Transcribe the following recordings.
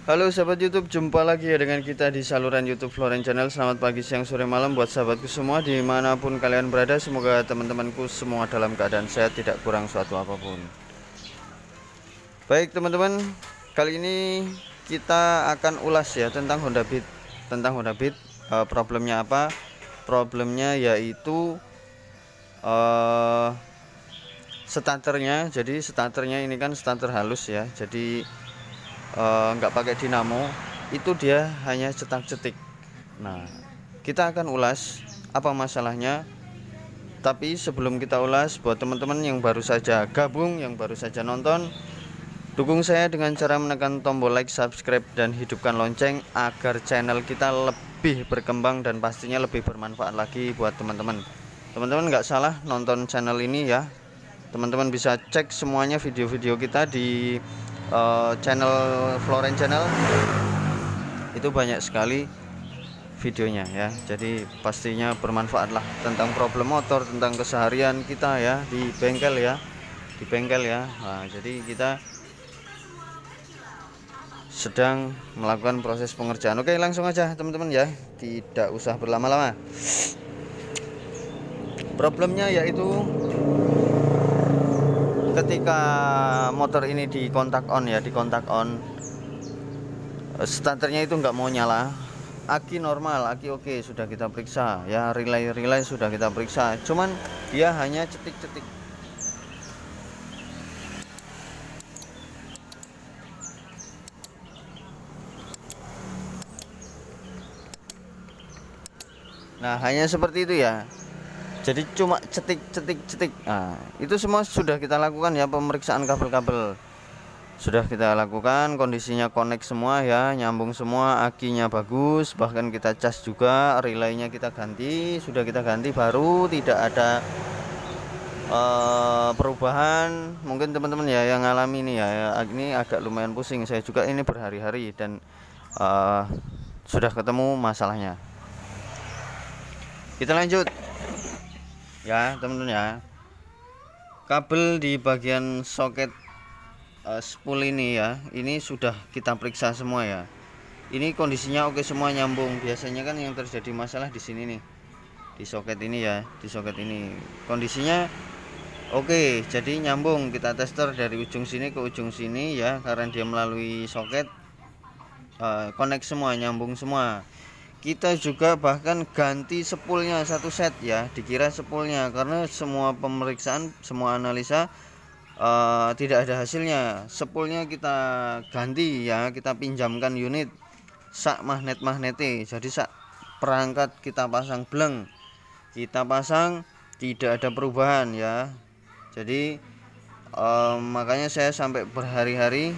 Halo sahabat YouTube, jumpa lagi ya dengan kita di saluran YouTube Floren Channel. Selamat pagi, siang, sore, malam buat sahabatku semua dimanapun kalian berada. Semoga teman-temanku semua dalam keadaan sehat, tidak kurang suatu apapun. Baik teman-teman, kali ini kita akan ulas ya tentang Honda Beat. Problemnya apa? Problemnya yaitu starternya. Jadi starternya ini kan starter halus ya. Jadi nggak pakai dinamo, itu dia hanya cetak-cetik. Nah, kita akan ulas apa masalahnya. Tapi sebelum kita ulas, buat teman-teman yang baru saja gabung, yang baru saja nonton, dukung saya dengan cara menekan tombol like, subscribe, dan hidupkan lonceng agar channel kita lebih berkembang dan pastinya lebih bermanfaat lagi buat teman-teman. Teman-teman nggak salah nonton channel ini ya. Teman-teman bisa cek semuanya video-video kita di channel Floren Channel. Itu banyak sekali videonya ya. Jadi pastinya bermanfaat lah tentang problem motor, tentang keseharian kita ya di bengkel ya. Nah, jadi kita sedang melakukan proses pengerjaan. Oke, langsung aja teman-teman ya. Tidak usah berlama-lama. Problemnya yaitu ketika motor ini di kontak on, starternya itu nggak mau nyala. Aki normal, aki oke, sudah kita periksa ya, relay sudah kita periksa, cuman dia hanya cetik-cetik. Nah, hanya seperti itu ya. Jadi cuma cetik. Nah, itu semua sudah kita lakukan ya, pemeriksaan kabel-kabel sudah kita lakukan, kondisinya connect semua ya, nyambung semua, akinya bagus, bahkan kita cas juga, relaynya kita ganti, sudah kita ganti baru, tidak ada perubahan. Mungkin teman-teman ya yang ngalami ini ya, ini agak lumayan pusing, saya juga ini berhari-hari dan sudah ketemu masalahnya. Kita lanjut ya teman-teman ya. Kabel di bagian soket spool ini ya, ini sudah kita periksa semua ya. Ini kondisinya oke semua, nyambung. Biasanya kan yang terjadi masalah di sini nih, di soket ini ya, di soket ini kondisinya oke, jadi nyambung. Kita tester dari ujung sini ke ujung sini ya, karena dia melalui soket, connect semua, nyambung semua. Kita juga bahkan ganti spoolnya satu set ya, dikira spoolnya, karena semua pemeriksaan, semua analisa tidak ada hasilnya. Spoolnya kita ganti ya, kita pinjamkan unit sak magnetnya, jadi sak perangkat kita pasang bleng, kita pasang, tidak ada perubahan ya. Jadi makanya saya sampai berhari-hari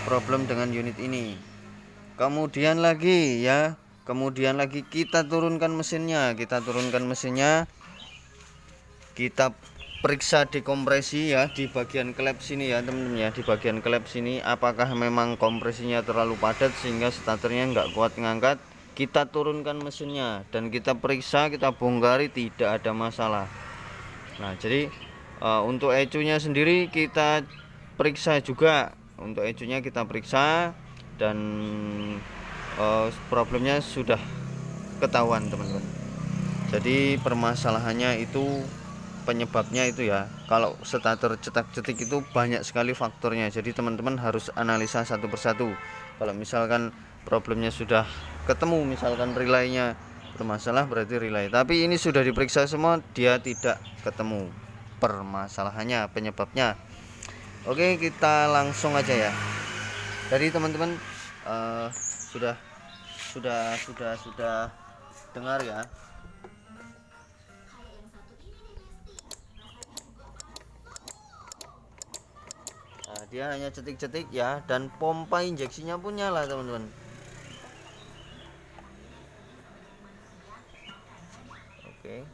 problem dengan unit ini. Kemudian lagi kita turunkan mesinnya, kita periksa dekompresi ya di bagian klep sini ya teman-teman ya, di bagian klep sini apakah memang kompresinya terlalu padat sehingga starternya nggak kuat ngangkat. Kita turunkan mesinnya dan kita periksa, kita bongkari, tidak ada masalah. Nah, jadi untuk ECU-nya sendiri kita periksa juga, dan problemnya sudah ketahuan teman-teman. Jadi permasalahannya itu, penyebabnya itu ya, kalau starter cetak-cetik itu banyak sekali faktornya. Jadi teman-teman harus analisa satu persatu. Kalau misalkan problemnya sudah ketemu, misalkan relaynya bermasalah, berarti relay. Tapi ini sudah diperiksa semua, dia tidak ketemu permasalahannya, penyebabnya. Oke, kita langsung aja ya. Jadi teman-teman sudah dengar ya. Nah, dia hanya cetik-cetik ya, dan pompa injeksinya pun nyala teman-teman. Oke.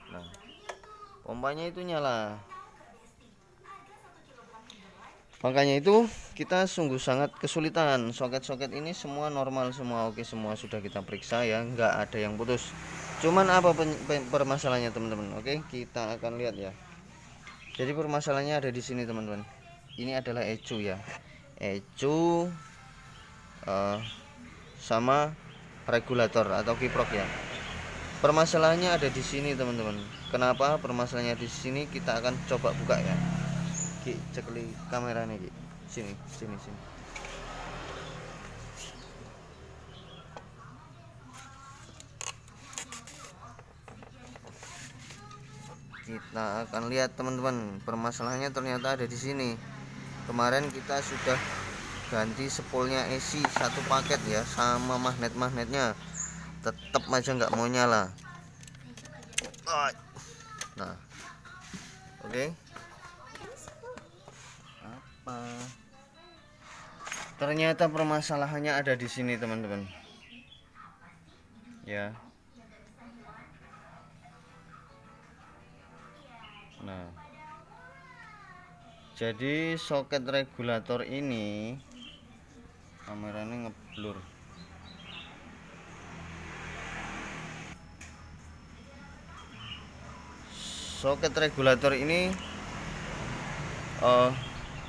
Nah, pompanya itu nyala. Makanya itu kita sungguh sangat kesulitan. Soket-soket ini semua normal semua, oke semua sudah kita periksa ya, nggak ada yang putus. Cuman apa permasalahannya teman-teman? Oke, kita akan lihat ya. Jadi permasalahannya ada di sini teman-teman. ini adalah ECU ya, ECU sama regulator atau kiprok ya. Permasalahannya ada di sini teman-teman. Kenapa permasalahannya di sini? Kita akan coba buka ya. Ki, cekli kameranya Ki. Sini. Kita akan lihat teman-teman, permasalahannya ternyata ada di sini. Kemarin kita sudah ganti spoolnya AC satu paket ya, sama magnet-magnetnya, tetap aja nggak mau nyala. Nah, oke. Apa? Ternyata permasalahannya ada di sini teman-teman. Ya. Nah, jadi soket regulator ini kameranya ngeblur. Soket regulator ini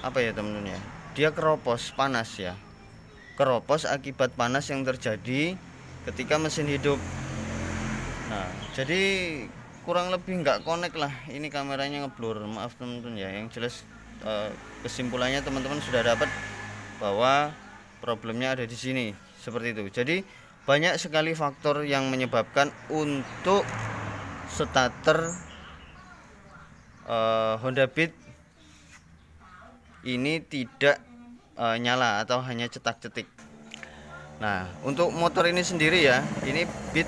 apa ya teman-teman ya? Dia keropos panas ya. Keropos akibat panas yang terjadi ketika mesin hidup. Nah, jadi kurang lebih nggak connect lah, ini kameranya ngeblur, maaf teman-teman ya. Yang jelas kesimpulannya teman-teman sudah dapat bahwa problemnya ada di sini seperti itu. Jadi banyak sekali faktor yang menyebabkan untuk starter Honda Beat ini tidak nyala atau hanya cetak-cetik. Nah, untuk motor ini sendiri ya, ini Beat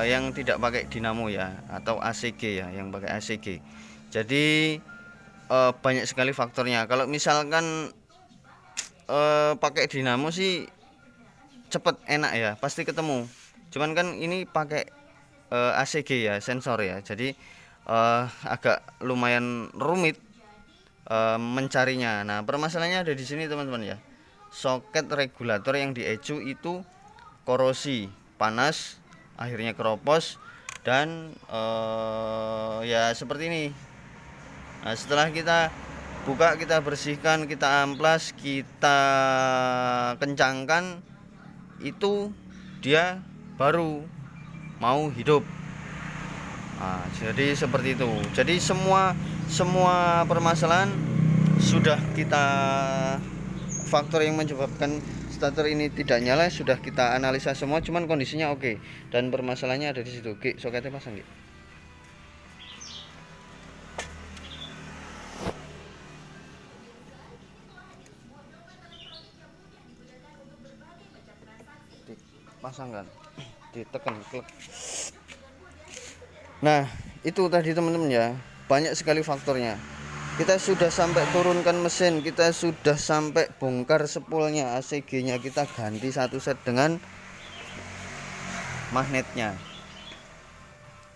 yang tidak pakai dinamo ya, atau ACG ya, yang pakai ACG. Jadi banyak sekali faktornya. Kalau misalkan pakai dinamo sih cepet enak ya, pasti ketemu. Cuman kan ini pakai ACG ya, sensor ya. Jadi agak lumayan rumit mencarinya. Nah, permasalahannya ada di sini teman-teman ya. Soket regulator yang di ECU itu korosi, panas, akhirnya keropos dan ya seperti ini. Nah, setelah kita buka, kita bersihkan, kita amplas, kita kencangkan, itu dia baru mau hidup. Nah, jadi seperti itu. Jadi semua permasalahan sudah kita, faktor yang menyebabkan starter ini tidak nyala sudah kita analisa semua, cuman kondisinya oke dan permasalahannya ada di situ. Ki, soketnya pasang Ki. Pasang kan, ditekan klik. Nah, itu tadi teman-teman ya, banyak sekali faktornya. Kita sudah sampai turunkan mesin, kita sudah sampai bongkar spoolnya, ACG-nya kita ganti satu set dengan magnetnya,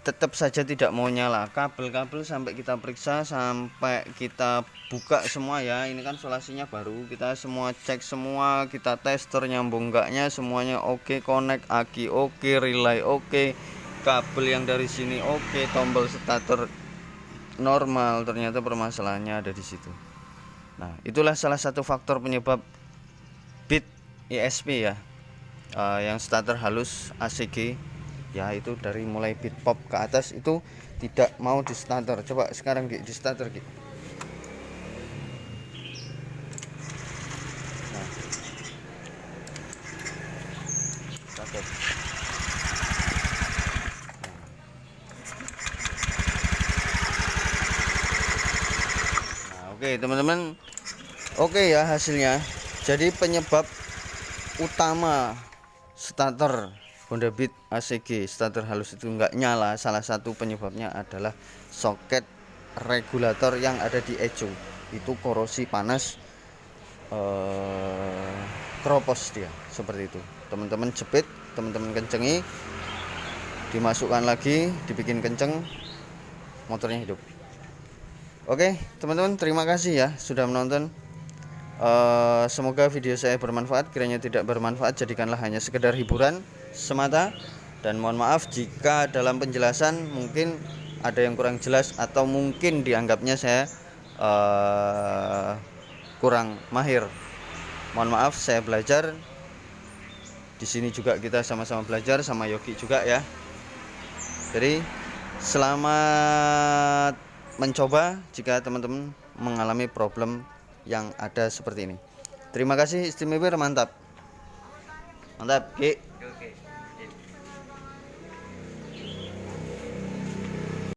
tetap saja tidak mau nyala. Kabel-kabel sampai kita periksa, sampai kita buka semua ya. Ini kan solasinya baru, kita semua cek semua, kita tester nyambung enggaknya, semuanya oke, connect aki oke, relay oke, kabel yang dari sini oke, tombol starter normal. Ternyata permasalahannya ada di situ. Nah, itulah salah satu faktor penyebab Beat ESP ya, yang starter halus ACG ya, itu dari mulai beat pop ke atas itu tidak mau di starter. Coba sekarang Ki, di starter Ki. Nah, starter. Nah, oke teman-teman, oke ya hasilnya. Jadi penyebab utama starter Honda Beat ACG starter halus itu enggak nyala, salah satu penyebabnya adalah soket regulator yang ada di ECU itu korosi panas, keropos dia seperti itu. Teman-teman jepit, teman-teman kencengi, dimasukkan lagi, dibikin kenceng, motornya hidup. Oke teman-teman, terima kasih ya sudah menonton. Semoga video saya bermanfaat. Kiranya tidak bermanfaat, jadikanlah hanya sekedar hiburan semata. Dan mohon maaf jika dalam penjelasan mungkin ada yang kurang jelas atau mungkin dianggapnya saya kurang mahir. Mohon maaf, saya belajar. Di sini juga kita sama-sama belajar sama Yogi juga ya. Jadi selamat mencoba jika teman-teman mengalami problem yang ada seperti ini. Terima kasih, istimewa, mantap. Mantap, Ki. Oke.